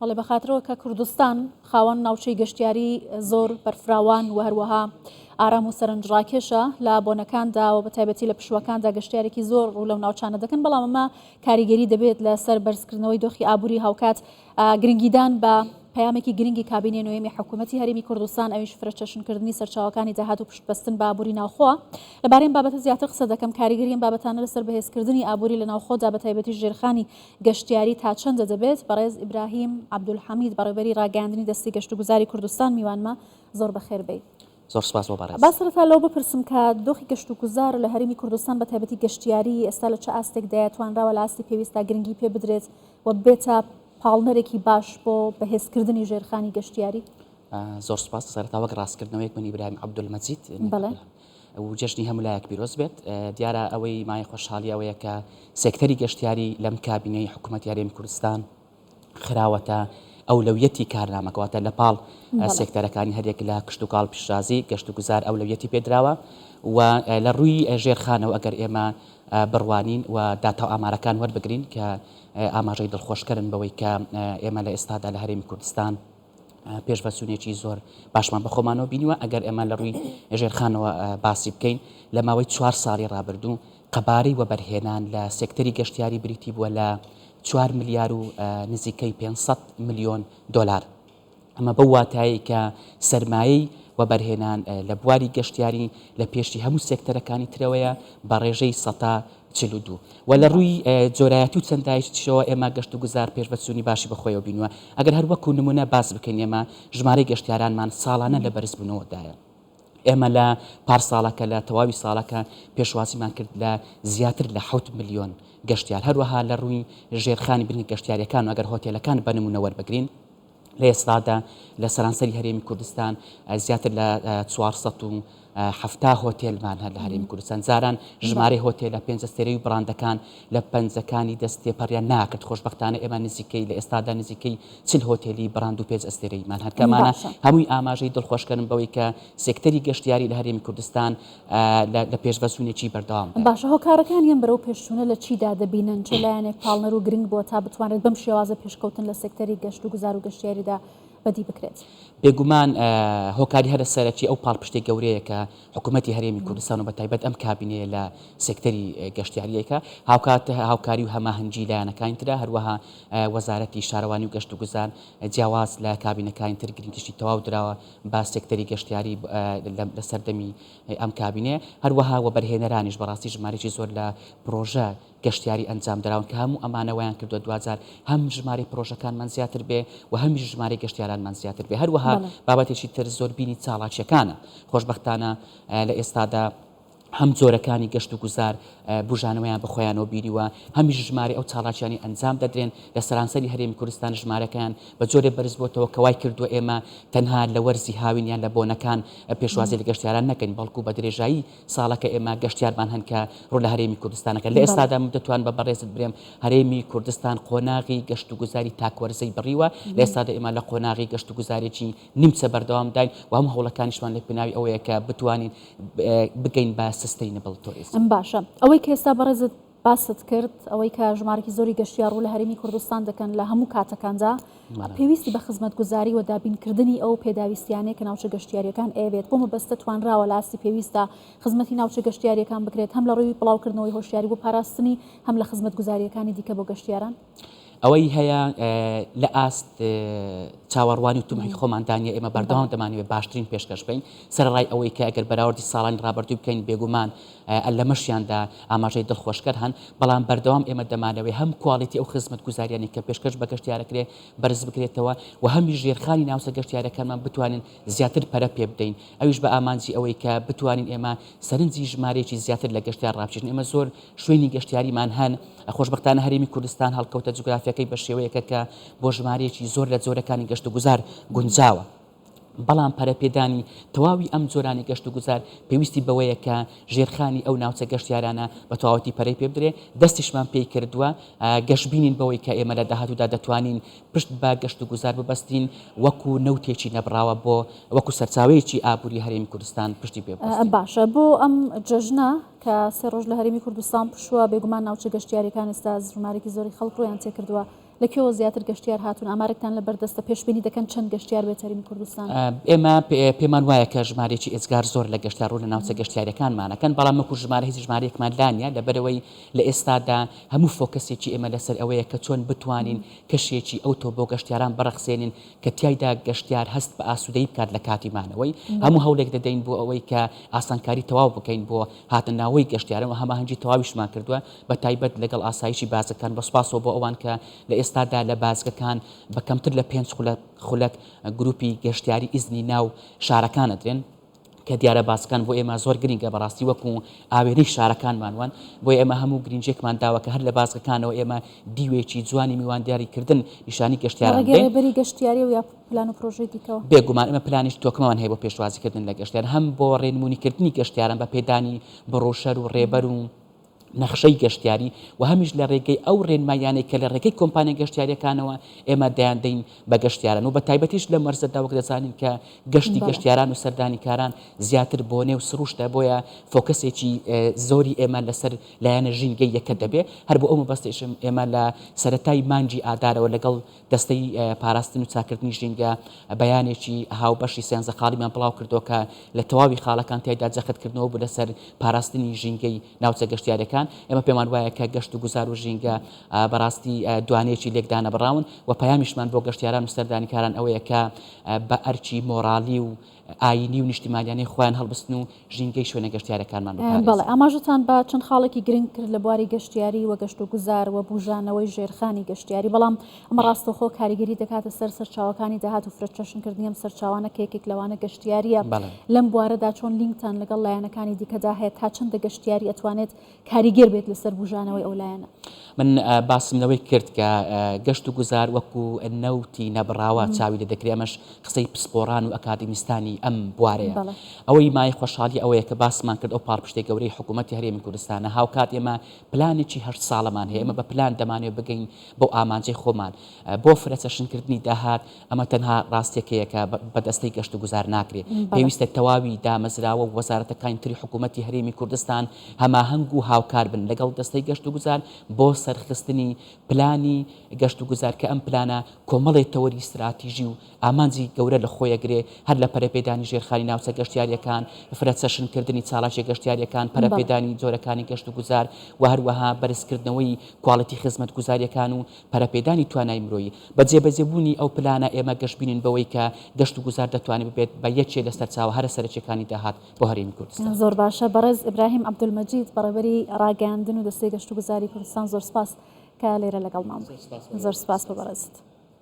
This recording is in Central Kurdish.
بەڵێ بەخاترەوە کە کوردستان خاوەن ناوچەی گەشتیاری زۆر بەرفراوان و هەروەها ئارام و سەرنجڕاکێشە لە بۆنەکاندا و بە تایبەتی لە پشوەکاندا گەشتیارێکی زۆر ڕوو لەو ناوچانە دەکەن، بەڵام ئەمە کاریگەری دەبێت لە سەر بەرزکردنەوەی دۆخی ئابووری هاوکات گرنگیدان بە پەیامێکی گرنگی کابینەی نوێمی حکوومەتی هەرێمی کوردستان ئەویش فرەچەشنکردنی سەرچاوەکانی داهات و پشتبەستن بە ئابووری ناوخۆ. لەبارەی بابەتە زیاتر قسە دەکەم، کاریگەری ئەم بابەتانە لەسەر بەهێزکردنی ئابووری لە ناوخۆدا بە تایبەتی ژێرخانی گەشتیاری تا چەندە دەبێت. بەڕێز ئیبراهیم عەبدولحەمید بەڕێوەبەری ڕاگەاندنی دەستی گەشت و گوزاری کوردستان میوانمە زۆر بەخێر بێت. زۆر سپاس بۆ بەڕێز. با سەرەتا لەو بپرسم کە دۆخی گەشت و گوزار لە هەرێمی کوردستان بە تایبەتی گەشتیاری ئێستا لە چه ئاستێکدایە توانراوە لە ئاستی پێویستە گرنگی پێ بدرێت و بێتە پاڵنەرێکی باش بۆ بەهێزکردنی ژێرخانی گەشتیاری؟ زۆر سپاس. سەرەتا وەک ڕاستکردنەوەیەک من ئیبراهیم عەبدولمەجید بەڵێ و جەژنی هەمولایەک پیرۆز بێت. دیارە ئەوەی مای خۆشحاڵی ئەوەیە کە سێکتەری گەشتیاری لەم کابینەی حکوومەتی هەرێمی کوردستان خراوەتە ئەولەویەتی کارنامەکەواتە لە پاڵ سێکتەرەکانی هەرێک لە کشت و کاڵ پیشرازی گەشت و گوزار ئەولەویەتی پێدراوە و لە ڕووی ژێرخانەوە ئەگەر ئێمە بڕوانین و داتا و ئامارەکان وەربگرین کە ئاماژەی دڵخۆشکردن بەوەی کە ئێمە لە ئێستادا لە هەرێمی کوردستان پێشبەچوونێکی زۆر باشمان بەخۆمانەوە بینیوە. ئەگەر ئێمە لە ڕووی ژێرخانەوە باسی بکەین لە ماوەی 4 ساڵی ڕابردوو قەبارەی وەبەرهێنان لە سێکتەری گەشتیاری بریتی بووە لە 4 ملیار و نزیکەی 500 ملیۆن دۆلار. ئەمە بەو واتایی کە سەرمایەی وەبەرهێنان لە بواری گەشتیاری لە پێشی هەموو سێکتەرەکانی ترەوەیە بە ڕێژەی 142 و لە ڕووی جۆرایەتی و چەندایشتەوە ئێمە گەشت و گوزار پێشبەچوونی باشی بەخۆیەوە بینوە. ئەگەر هەر وەکو نمونە باس بکەین ئێمە ژمارەی گەشتیارانمان ساڵانە لە بەرزبوونەوەدایە. ئێمە لە پارساڵەکە لە تەواوی ساڵەکە پێشوازیمان کرد لە زیاتر لە 7 ملیۆن گەشتیار. هەروەها لە ڕووی ژێرخانی برنی گەشتیاریەکان و ئەگەر هۆتێلەکان بە نمونە وەربگرین لە ئێستادا لە سەرانسەری هەرێمی کوردستان زیاتر لە 470 هۆتێلمان هەر لە هەرێمی کوردستان. جاران ژمارەی هۆتێلە پێنجەستێرەی و بڕاندەکان لە پەنجەکانی دەستێپەڕیان ناکرد. خۆشبەختانە ئێمە نزیکەی لە ئێستادا نزیکەی 40 هۆتێلی بڕاند و پێنج ئەستێرەیمان هەرکەمانە هەمووی ئاماژەی دڵخۆشکردن بەوەی کە سێکتەری گەشتیاری لە هەرێمی کوردستان لە پێشبەچوونێکی بەردەوام. باشە، هۆکارەکانیان بەرەو پێشچوونە لە چیدا دەبینن؟ چ لایەنێک پاڵنەر و گرنگ بۆ تا بتوانێت بەم شێوازە پێشکەوتن لە سێکتەری گەشت و گوزار و گەشتیاریدا بەدی بکرێت؟ بێگومان هۆکاری هەرە سەرەکی ئەو پاڵپشتێک گەورەیە کە حکوومەتی هەرێمی کوردستان و بەتایبەت ئەم کابینەیە لە سێکتەری گەشتیاریەکە هاوکاری و هەماهەنگی لایەنەکانی ترە، هەروەها وەزارەتی شارەوانی و گەشت و گوزار جیاواز لە کابینەکانی تر گرنگیشتی تەواو درراوە با سێکتەری گەشتیاری لە سەردەمی ئەم کابینەیە. هەروەها وەبەرهێنەرانیش بەڕاستی ژمارەی زۆر لە پرۆژە گەشتیاری ئەنجام دراون کە هەموو ئەمانەوەیان کردووە 2000 هەم ژمارەی پرۆژەکانمان زیاتر بێ و هەمیش ژمارەی گەشتیارانمان زیاتر بێ. هەروەها بابەتێکی تر زۆر بینی چاڵاکیەکانە. خۆشبەختانە لە ئێستادا هەم جۆرەکانی گەشت و گوزار بژانەوەیان بەخۆیانەوە بیریوە، هەمیش ژمارە ئەو چاڵاکیانی ئەنجام دەدرێن لە سەرانسەری هەرێمی کوردستان. ژمارەکەیان بە جۆرێ بەرز بۆتەوە کەوای کردووە ئێمە تەنها لە وەرزی هاوینیان لە بۆنەکان پێشوازی لە گەشتیاران نەکەین، بەڵکو بە درێژایی ساڵەکە ئێمە گەشتیارمان هەن کە ڕوو لە هەرێمی کوردستانەکە. لە ئێستادا دەتوان بە بەڕێزت برێم هەرێمی کوردستان قۆناغی گەشت و گوزاری تاکوەرزەی بڕیوە. لە ئێستادا ئێمە لە قۆناغی گەشت و گوزارێکی نیمچە بەردەوام داین و هەموو هەوڵەکانیشمان لە پێناوی ئەوەیە کە بتوانین بگەین بە سستەینەبڵ تۆریزم. باشە، ئەوەی کە ئێستا بەڕێزت باست کرد، ئەوەی کە ژمارەی زۆری گەشتیار ڕوو لە هەرێمی کوردستان دەکەن لە هەموو کاتەکاندا، پێویستی بە خزمەتگوزاری و دابینکردنی ئەو پێداویستیانەیە کە ناوچە گەشتیاریەکان ئەوێت بۆ مەبەستە توانراوە لە ئاستی پێویستە خزمەتی ناوچە گەشتیاریەکان بکرێت، هەم لە ڕووی بڵاوکردنەوەی هۆشیاری بۆ پاراستنی، هەم لە خزمەتگوزاریەکانی دیکە بۆ گەشتیاران. ئەوەی هەیە لە ئاست چاوەڕوانی و تومحی خۆماندانیە ئێمە بەردەوام دەمانوێت باشترین پێشکەش بین سەرڕای ئەوەی کە ئەگەر بەراوردی ساڵانی ڕابردوو بکەین بێگومان لە مەشیاندا ئاماژەی دڵخۆشکەر هەن، بەڵام بەردەوام ئێمە دەمانەوەی هەم کواڵیتی ئەو خزمەت گوزاریانی کە پێشکەش بە گەشتیارەکرێ بەرز بکرێتەوە و هەمی ژێرخانی ناوچە گەشتیارەکانمان بتوانین زیاتر پەرە پێ بدەین. ئەویش بە ئامانجی ئەوەی کە بتوانین ئێمە سەرنجی ژمارەیەکی زیاتر لە گەشتیار ڕابچین. ئێمە زۆر شوێنی گەشتیاریمان هەن، خۆشبەختانە هەرێمی کوردستان هەڵکەوتە جوگرافیەکەی بە شێوەیەکە کە بۆ ژمارەیەکی زۆر لە جۆرەکانی گەشت و گوزار گونجاوە. بەڵام پەرەپێدانی تەواوی ئەم جۆرانی گەشت و گوزار پێویستی بەوەیە کە ژێرخانی ئەو ناوچە گەشتیارانە بە تەواوەتی پەرەی پێ بدرێ. دەستیشمان پێی کردووە گەشتبینین بەوەی کە ئێمە لە داهاتوودا دەتوانین پشت بە گەشت و گوزار ببەستین وەکو نەوتێکی نەبراوە بۆ وەکو سەرچاوەیەکی ئابووری هەرێمی کوردستان پشتی پێ ببەستین. باشە، بۆ ئەم جەژنە کە 3 ڕۆژ لە هەرێمی کوردستان پشووە بێگومان ناوچە گەشتیاریەکان ئێستا ژمارەی زۆری خەڵک ڕویان تێ کردووە لەکوێوە زیاتر گەشتیار هاتون ئامارێکتان لە بەردەستە پێشبینی دەکەن چەند گەشتیار بێت هەرێمی کوردستان؟ ئێمە پێمان وایە کە ژمارێکی ئێزگار زۆر لە گەشتار و لە ناوچە گەشتیارەکانمانەکەن بەڵام مەکو ژمارە هیچ ژمارەیەکمان لانیە لەبەرەوەی لە ئێستادا هەموو فۆکەسێکی ئێمە لەسەر ئەوەیە کە چۆن بتوانین کەشێکی ئەوتۆ بۆ گەشتیاران بەڕەخسێنین کە تیایدا گەشتیار هەست بە ئاسوودەی بکات لە کاتیمانەوەی هەموو هەولێک دەدەین بۆ ئەوەی کە ئاسانکاری تەواو بکەین بۆ هاتن ناوەی گەشتیارەوە هەماهەنگی تەواویشمان کردووە بە تایبەت لەگەڵ ئاسایشی بازەکان بە سوپاسەوە بۆ ئەوان کە لە ئێستادا لە بازگەکان بە کەمتر لە 5 خولەک گروپی گەشتیاری ئیزنی ناو شارەکانە درێن کە دیارە باسکان بۆ ئێمە زۆر گرنگە بەڕاستی وەکو ئاوێنەی شارەکانمانوان بۆ ئێمە هەموو گرنجێکمان داوە کە هەر لە بازگەکانەوە ئێمە دیوێکی جوانی میواندیاریکردن نیشانی گەشتیاران ڕێگەڕێبەری گەشتیاری و یا پلان و پرۆژەی دیکەوە بێگومان ئێمە پلانیش تۆکمەمان هەیە بۆ پێشوازیکردن لە گەشتیار هەم بۆ ڕێنمونیکردنی گەشتیاران بە پێدانی بڕۆشەر و ڕێبەر و نەخشەی گەشتیاری و هەمیش لە ڕێگەی ئەو ڕێنمایانەی کە لە ڕێگەی کۆمپانیای گەشتیاریەکانەوە ئێمە دەیاندەین بە گەشتیاران و بە تایبەتیش لە مەرزەدا وەک دەزانین کە گەشتی گەشتیاران و سەردانی کاران زیاتر بۆ نێو سروشتە بۆیە فۆکەسێکی زۆری ئێمە لەسەر لایەنە ژینگەی یەکە دەبێ هەر بۆ ئەو مەبەستیشم ئێمە لە سەرەتای مانجی ئادارەوە لەگەڵ دەستەی پاراستن و چاکردنی ژینگە بەیانێکی هاوبەشی سێنزە خاڵیمان بڵاو کردو کە لە تەواوی خاڵەکان تیایدا جەختکردنەوە بوو لەسەر پاراستنی ژینگەی ناوچە گەشتیارەکان ئێمە پێمان وایە کە گەشت و گوزار و ژینگە بەڕاستی دوانەیەکی لێکدانە بڕاون و پەیامیشمان بۆ گەشتیاران و سەردانیکاران ئەوەیە کە بە ئەرچی مۆرالی و ئاینی و نیشتیمانیانەی خۆیان هەڵبستن و ژینگەی شوێنە گەشتیارەکانمان بەڵێ ئاماژتان بە چەند خاڵێکی گرنگ کرد لە بواری گەشتیاری و گەشت و گوزار و بوژانەوەی ژێرخانی گەشتیاری بەڵام ئەمە ڕاستەوخۆ کاریگەری دەکاتە سەر سەرچاوەکانی داهات و فرەچەشنکردنی ئەم سەرچاوانە کە یەکێک لەوانە گەشتیاریە لەم بوارەدا چۆن لینکتان لەگەڵ لایەنەکانی دیکەدا هەیە تا چەندە گەشتیاری ئەتوانێت کاریگەر بێت لەسەر بوژانەوەی ئەو لایەنە من باسمەوەی کرد کە گەشت و گوزار وەکو نەوتی نەبراوە چاوی لە دەکرێ ئەمەش قسەی پسپۆران و ئەکادمیستانی ئەم بوارەیە ئەوەی مای خۆشحاڵی ئەوەیە کە باسمان کرد ئەو پاڵپشتەی گەورەی حکوومەتی هەرێمی کوردستانە هاوکات ئێمە پلانێکی 8 ساڵەمان هەیە ئێمە بە پلان دەمانێت بگەین بۆ ئامانجەی خۆمان بۆ فرەچەشنکردنی داهات ئەمە تەنها ڕاستێکەیە کە بەدەستەی گەشت و گوزار ناکرێت پێویستە تەواوی دامەزراوە و وەزارەتەکانی تری حکوومەتی هەرێمی کوردستان هەماهەنگ و هاوکار بن لەگەڵ دەستەی گەشت و گوزار بۆ سەرخستنی پلانی گەشت و گوزار کە ئەم پلانە کۆمەڵی تەوەری استراتیژی و ئامانجی گەورە لە خۆیەگرێ هەر لە پەرەپێدانی ژێرخانی ناوچە گەشتیاریەکان فرەچەشنکردنی چاڵاشی گەشتیاریەکان پەرەپێدانی جۆرەکانی گەشت و گوزار و هەروەها بەرزکردنەوەی کوواڵەتی خزمەت گوزاریەکان و پەرەپێدانی توانای مرۆیی بە جێبەجێبوونی ئەو پلانە ئێمە گەشتبینین بەوەی کە گەشت و گوزار دەتوانێت ببێت بە یەکێ لەسەر چاوە هەرە سەرچەکانی داهات بۆ هەرێمی کوردستان زۆر باشە بەڕێز ئیبراهیم عەبدولمەجید بەڕێوەبەری ڕاگەاندن و دەستەی گەشت و گوزاری کوردستان زۆر سپاس کە لێرە لەگەڵمان زۆر سپاس بە بەڕێزت